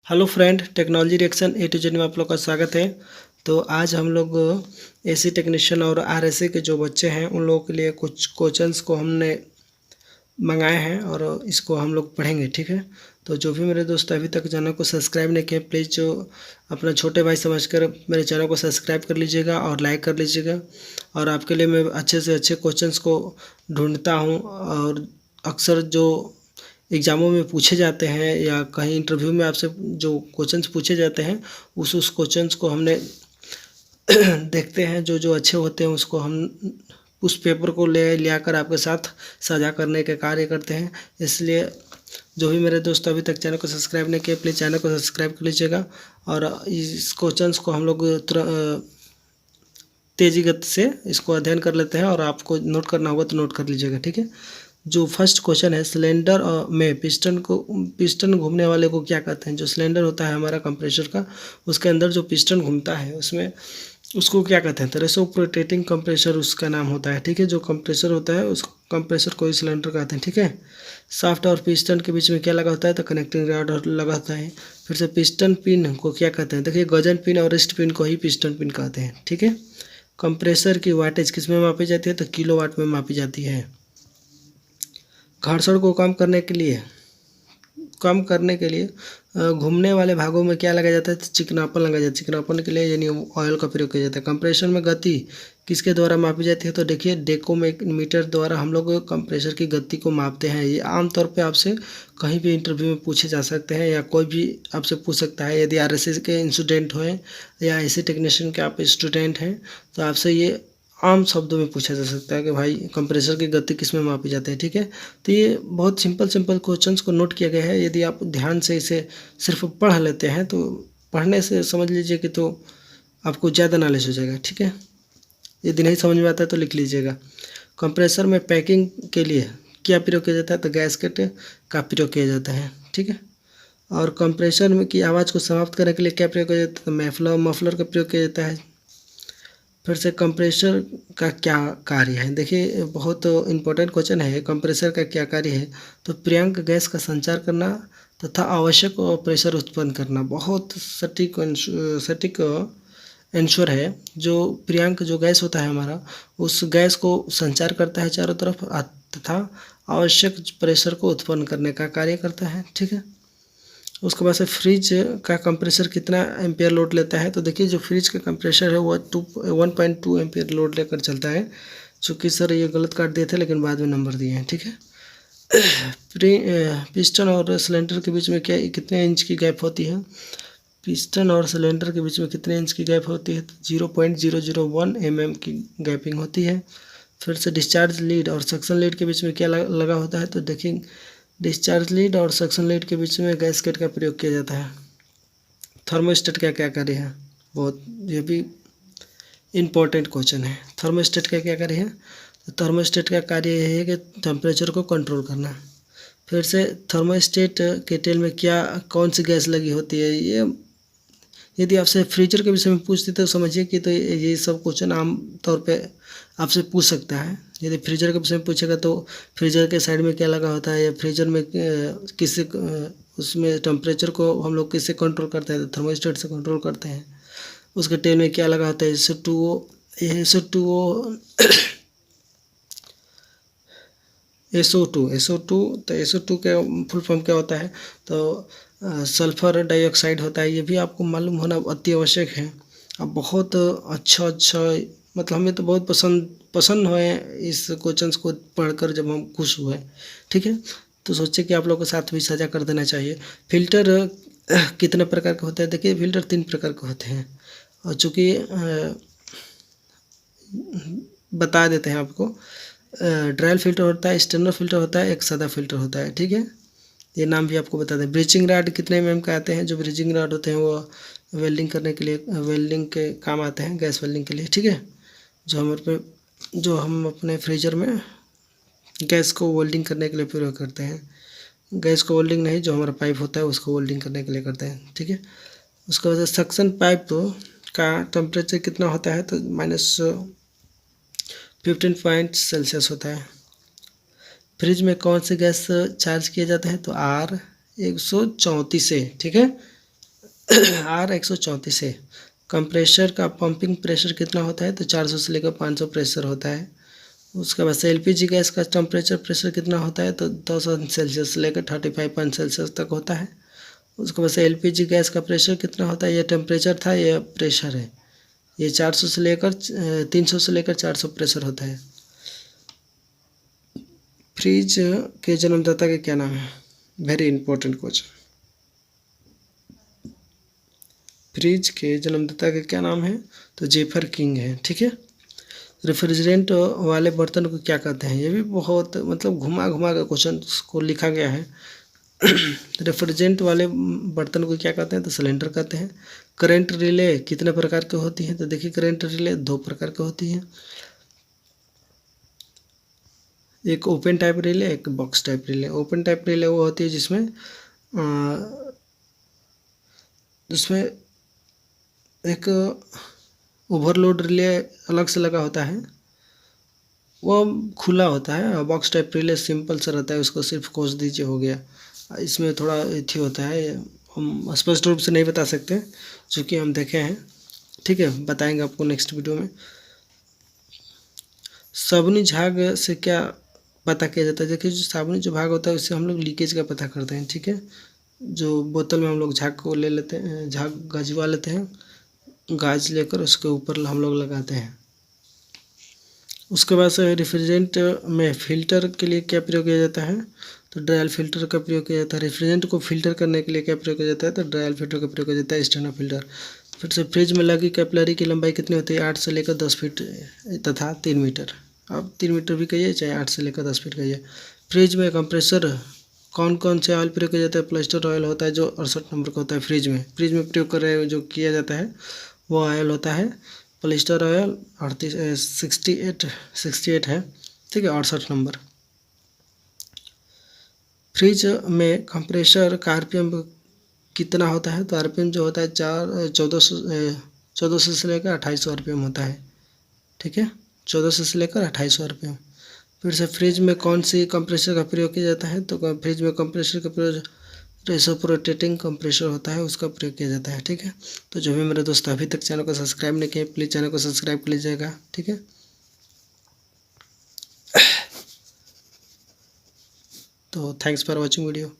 Hello friend, technology reaction A to Z में आप लोग का स्वागत है। तो आज हम लोग एसी टेक्नीशियन और आरएसए के जो बच्चे हैं उन लोगों के लिए कुछ क्वेश्चंस को हमने मंगाए हैं और इसको हम लोग पढ़ेंगे, ठीक है। तो जो भी मेरे दोस्त अभी तक चैनल को सब्सक्राइब नहीं किए, प्लीज़ जो अपना छोटे भाई समझकर मेरे चैनल को सब्सक्राइब कर लीजिएगा और लाइक कर लीजिएगा। और आपके लिए मैं अच्छे से अच्छे क्वेश्चंस को ढूंढता हूँ और अक्सर जो एग्ज़ामों में पूछे जाते हैं या कहीं इंटरव्यू में आपसे जो क्वेश्चंस पूछे जाते हैं उस क्वेश्चंस को हमने देखते हैं, जो जो अच्छे होते हैं उसको हम उस पेपर को ले आकर आपके साथ साझा करने के कार्य करते हैं। इसलिए जो भी मेरे दोस्त अभी तक चैनल को सब्सक्राइब नहीं किए, प्लीज़ चैनल को सब्सक्राइब कर लीजिएगा। और इस क्वेश्चंस को हम लोग तेज़ी गति से इसको अध्ययन कर लेते हैं और आपको नोट करना होगा तो नोट कर लीजिएगा, ठीक है। जो फर्स्ट क्वेश्चन है, सिलेंडर में पिस्टन घूमने वाले को क्या कहते हैं। जो सिलेंडर होता है हमारा कंप्रेसर का, उसके अंदर जो पिस्टन घूमता है उसमें उसको क्या कहते हैं, रेसिप्रोकेटिंग कंप्रेसर उसका नाम होता है, ठीक है। जो कंप्रेसर होता है उस कंप्रेसर को ही सिलेंडर कहते हैं, ठीक है। शाफ्ट और पिस्टन के बीच में क्या लगा होता है, तो कनेक्टिंग रॉड लगा होता है। फिर से पिस्टन पिन को क्या कहते हैं, देखिए गजन पिन और रिस्ट पिन को ही पिस्टन पिन कहते हैं, ठीक है। कंप्रेसर की वाटेज किस में मापी जाती है, तो किलोवाट में मापी जाती है। घर्षण को कम करने के लिए घूमने वाले भागों में क्या लगाया जाता है, तो चिकनापन लगाया जाता है। चिकनापन के लिए यानी ऑयल का प्रयोग किया जाता है। कंप्रेशन में गति किसके द्वारा मापी जाती है, तो देखिए डेकोमीटर द्वारा हम लोग कंप्रेसर की गति को मापते हैं। ये आमतौर पे आपसे कहीं भी इंटरव्यू में पूछे जा सकते हैं या कोई भी आपसे पूछ सकता है। यदि आरएसए के स्टूडेंट हो या एसी टेक्नीशियन के आप स्टूडेंट हैं तो आपसे ये आम शब्दों में पूछा जा सकता है कि भाई कंप्रेसर की गति किस में मापी जाती है, ठीक है। तो ये बहुत सिंपल क्वेश्चंस को नोट किया गया है। यदि आप ध्यान से इसे सिर्फ पढ़ लेते हैं तो पढ़ने से समझ लीजिए कि तो आपको ज़्यादा नॉलेज हो जाएगा, ठीक है। यदि नहीं समझ में आता है तो लिख लीजिएगा। कंप्रेसर में पैकिंग के लिए क्या प्रयोग किया जाता है, तो गैसकेट का प्रयोग किया जाता है, ठीक है। और कंप्रेसर में की आवाज़ को समाप्त करने के लिए क्या प्रयोग किया जाता है, तो मफलर का प्रयोग किया जाता है। फिर से कंप्रेसर का क्या कार्य है, देखिए बहुत इंपॉर्टेंट क्वेश्चन है। कंप्रेसर का क्या कार्य है, तो पर्याप्त गैस का संचार करना तथा आवश्यक प्रेशर उत्पन्न करना। बहुत सटीक आंसर है। जो पर्याप्त जो गैस होता है हमारा, उस गैस को संचार करता है चारों तरफ तथा आवश्यक प्रेशर को उत्पन्न करने का कार्य करता है, ठीक है। उसके बाद से फ्रिज का कंप्रेसर कितना एम्पियर लोड लेता है, तो देखिए जो फ्रिज का कंप्रेसर है वो 1.2 एम्पियर लोड लेकर चलता है। चूँकि सर ये गलत काट दिए थे लेकिन बाद में नंबर दिए हैं, ठीक है। पिस्टन और सिलेंडर के बीच में कितने इंच की गैप होती है, पिस्टन और सिलेंडर के बीच में कितने इंच की गैप होती है, तो 0.001 mm की गैपिंग होती है। फिर से डिस्चार्ज लीड और सक्शन लीड के बीच में क्या लगा होता है, तो देखिए डिस्चार्ज लीड और सक्शन लीड के बीच में गैसकेट का प्रयोग किया जाता है। थर्मोस्टेट का क्या कार्य है, बहुत ये भी इम्पोर्टेंट क्वेश्चन है। थर्मोस्टेट का क्या कार्य है, तो थर्मोस्टेट का कार्य यह है कि टेम्परेचर को कंट्रोल करना। फिर से थर्मोस्टेट के टेल में कौन सी गैस लगी होती है, ये यदि आपसे फ्रीजर के विषय में पूछते तो समझिए कि तो ये सब क्वेश्चन आम तौर पे आपसे पूछ सकता है। यदि फ्रीजर के विषय में पूछेगा तो फ्रीजर के साइड में क्या लगा होता है, या फ्रीजर में किससे उसमें टेम्परेचर को हम लोग किससे कंट्रोल करते हैं, तो थर्मोस्टेट से कंट्रोल करते हैं। उसके टेल में क्या लगा होता है, SO2 तो SO2 के फुल फॉर्म क्या होता है, तो सल्फर डाइऑक्साइड होता है। ये भी आपको मालूम होना अति आवश्यक है। अब बहुत अच्छा मतलब हमें तो बहुत पसंद हुए इस क्वेश्चंस को पढ़कर, जब हम खुश हुए, ठीक है। तो सोचे कि आप लोगों के साथ भी साझा कर देना चाहिए। फिल्टर कितने प्रकार के होते हैं, देखिए फिल्टर 3 प्रकार के होते हैं। और चूँकि बता देते हैं आपको, ड्रायल फिल्टर होता है, स्टेनर फिल्टर होता है, एक सादा फिल्टर होता है, ठीक है। ये नाम भी आपको बता दें। ब्रीचिंग रॉड कितने mm के आते हैं, जो ब्रीचिंग रॉड होते हैं वो वेल्डिंग करने के लिए, वेल्डिंग के काम आते हैं, गैस वेल्डिंग के लिए, ठीक है। जो हम अपने फ्रीजर में गैस को वेल्डिंग करने के लिए प्रयोग करते हैं। गैस को वेल्डिंग नहीं, जो हमारा पाइप होता है उसको वेल्डिंग करने के लिए करते हैं, ठीक है। उसके बाद सक्शन पाइप का टेम्परेचर कितना होता है, तो -15 होता है। फ्रिज में कौन से गैस चार्ज किया जाता है, तो R134 से, ठीक है। R134 है। कंप्रेसर का पंपिंग प्रेशर कितना होता है, तो 400 से लेकर 500 प्रेशर होता है। उसके बाद से एलपीजी गैस का टेम्परेचर प्रेशर कितना होता है, तो 200 सेल्सियस से लेकर 35 सेल्सियस तक होता है। उसके बाद से एलपीजी गैस का प्रेशर कितना होता है, ये टेम्परेचर था, ये प्रेशर है। ये 400 से लेकर 300 से लेकर 400 प्रेशर होता है। फ्रिज के जन्मदाता के क्या नाम है, वेरी इंपॉर्टेंट क्वेश्चन। फ्रिज के जन्मदाता के क्या नाम है, तो जेफर किंग है। ठीक है। रेफ्रिजरेंट वाले बर्तन को क्या कहते हैं, ये भी बहुत मतलब घुमा घुमा कर क्वेश्चन को लिखा गया है। रेफ्रिजरेंट वाले बर्तन को क्या कहते हैं, तो सिलेंडर कहते हैं। करंट रिले कितने प्रकार की होती हैं, तो देखिए करंट रिले 2 प्रकार की होती हैं, एक ओपन टाइप रिले, एक box type relay. Open type relay वो होती है जिसमें जिसमें एक ओवरलोड रिले अलग से लगा होता है, वो खुला होता है। और बॉक्स टाइप रिले सिंपल सा रहता है, उसको सिर्फ खोस दीजिए हो गया। इसमें थोड़ा इथी होता है, हम स्पष्ट रूप से नहीं बता सकते चूँकि हम देखे हैं। ठीक है, बताएंगे आपको नेक्स्ट वीडियो में। साबुनी झाग से क्या पता किया जाता है, देखिए जो साबुनी जो भाग होता है उससे हम लोग लीकेज का पता करते हैं। ठीक है, जो बोतल में हम लोग झाग को ले लेते हैं, झाग गजवा लेते हैं, गाज लेकर उसके ऊपर हम लोग लगाते हैं। उसके बाद से रेफ्रिजरेंट में फ़िल्टर के लिए क्या प्रयोग किया जाता है, तो ड्रायल फिल्टर का प्रयोग किया जाता है। रेफ्रिजरेंट को फिल्टर करने के लिए क्या प्रयोग किया जाता है, तो ड्रायल फिल्टर का प्रयोग किया जाता है, स्टेनो फिल्टर। फिर से फ्रिज में लगी कैपिलरी की लंबाई कितनी होती है, 8 से लेकर 10 फीट तथा 3 मीटर। अब 3 मीटर भी कहिए चाहे 8 से लेकर 10 फीट कहिए। फ्रिज में कंप्रेसर कौन कौन से ऑयल प्रयोग किया जाता है, प्लास्टर ऑयल होता है जो 68 नंबर का होता है। फ्रिज में प्रयोग कर रहे जो किया जाता है वो ऑयल होता है पॉलिस्टर ऑयल 68 है। ठीक है, 68 नंबर। फ्रिज में कंप्रेसर का आरपीएम कितना होता है, तो आरपीएम जो होता है 1400 से लेकर 2800 आरपीएम होता है। ठीक है, 1400 से लेकर 2800 आरपीएम। फिर से फ्रिज में कौन सी कंप्रेसर का प्रयोग किया जाता है, तो फ्रिज में कंप्रेसर का प्रयोग रेसिप्रोकेटिंग कंप्रेसर होता है, उसका प्रयोग किया जाता है। ठीक है, तो जो भी मेरे दोस्त अभी तक चैनल को सब्सक्राइब नहीं किए प्लीज़ चैनल को सब्सक्राइब कर लीजिएगा। ठीक है, तो थैंक्स फॉर वॉचिंग वीडियो।